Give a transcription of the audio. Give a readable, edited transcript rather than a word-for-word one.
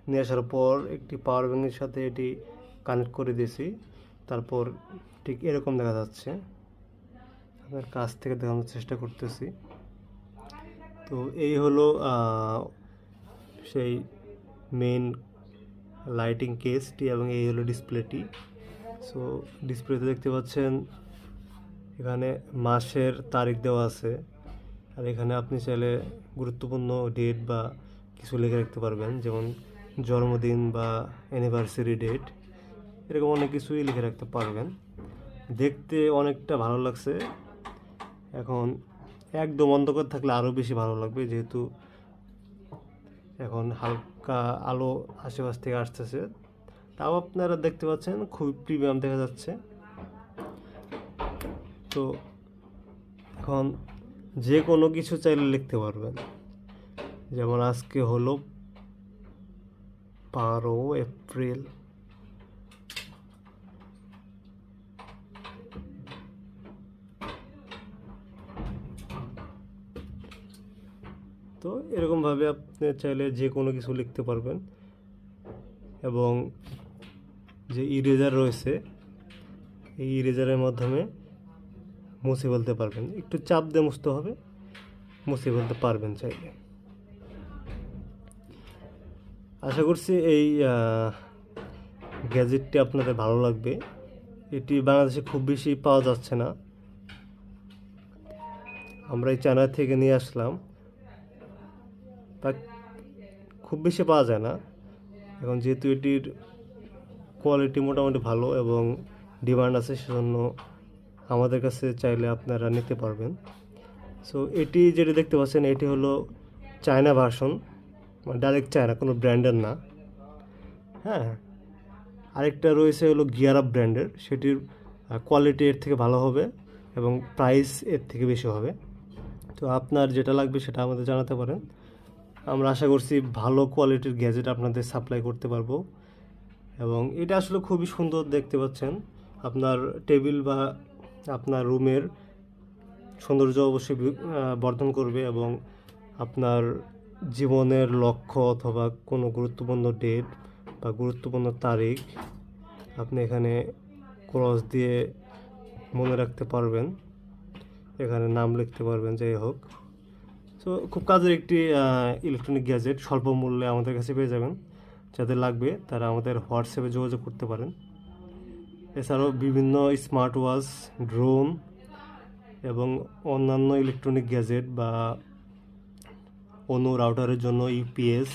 নিয়ে আসার পর একটি পাওয়ার ব্যাঙ্কের সাথে এটি কানেক্ট করে দিয়েছি। তারপর ঠিক এরকম দেখা যাচ্ছে, আপনার কাছ থেকে দেখানোর চেষ্টা করতেছি। তো এই হলো সেই মেইন লাইটিং কেসটি এবং এই হলো ডিসপ্লেটি। সো ডিসপ্লেতে দেখতে পাচ্ছেন এখানে মাসের তারিখ দেওয়া আছে, আর এখানে আপনি চাইলে গুরুত্বপূর্ণ ডেট বা কিছু লিখে রাখতে পারবেন, যেমন জন্মদিন বা অ্যানিভার্সারি ডেট, এরকম অনেক কিছুই লিখে রাখতে পারবেন। দেখতে অনেকটা ভালো লাগছে। এখন একদম অন্ধকার থাকলে আরও বেশি ভালো লাগবে, যেহেতু এখন হালকা আলো আশেপাশ থেকে আসতেছে। তাও আপনারা দেখতে পাচ্ছেন খুবই প্রিমিয়াম দেখা যাচ্ছে। তো এখন যে কোনো কিছু চাইলে লিখতে পারবেন, যেমন আজকে হলো 12 এপ্রিল। তো এরকমভাবে আপনি চাইলে যে কোনো কিছু লিখতে পারবেন, এবং যে ইরেজার রয়েছে এই ইরেজারের মাধ্যমে মুছে ফেলতে পারবেন। একটু চাপ দিয়ে মুছতে হবে, মুছে ফেলতে পারবেন চাইলে। আশা করছি এই গ্যাজেটটি আপনাদের ভালো লাগবে। এটি বাংলাদেশে খুব বেশি পাওয়া যাচ্ছে না, আমরা এই চায়না থেকে নিয়ে আসলাম, তা খুব বেশি পাওয়া যায় না। এখন যেহেতু এটির কোয়ালিটি মোটামুটি ভালো এবং ডিমান্ড আছে, সেজন্য আমাদের কাছে চাইলে আপনারা নিতে পারবেন। সো এটি যেটি দেখতে পাচ্ছেন এটি হলো চায়না ভার্সন, মানে ডাইরেক্ট চায়না, কোনো ব্র্যান্ডের না। হ্যাঁ, আরেকটা রয়েছে হলো গিয়ার আপ ব্র্যান্ডের, সেটির কোয়ালিটি এর থেকে ভালো হবে এবং প্রাইস এর থেকে বেশি হবে। তো আপনার যেটা লাগবে সেটা আমাদের জানাতে পারেন, আমরা আশা করছি ভালো কোয়ালিটির গ্যাজেট আপনাদের সাপ্লাই করতে পারবো। এবং এটা আসলে খুবই সুন্দর দেখতে পাচ্ছেন, আপনার টেবিল বা আপনার রুমের সৌন্দর্য অবশ্যই বর্ধন করবে, এবং আপনার জীবনের লক্ষ্য অথবা কোনো গুরুত্বপূর্ণ ডেট বা গুরুত্বপূর্ণ তারিখ আপনি এখানে ক্রস দিয়ে মনে রাখতে পারবেন, এখানে নাম লিখতে পারবেন, যাই হোক। সো খুব কাজের একটি ইলেকট্রনিক গ্যাজেট, স্বল্প মূল্যে আমাদের কাছে পেয়ে যাবেন। যাদের লাগবে তারা আমাদের হোয়াটসঅ্যাপে যোগাযোগ করতে পারেন। এছাড়াও বিভিন্ন স্মার্ট ওয়াচ, ড্রোন এবং অন্যান্য ইলেকট্রনিক গ্যাজেট বা অন্য রাউটারের জন্য ইউপিএস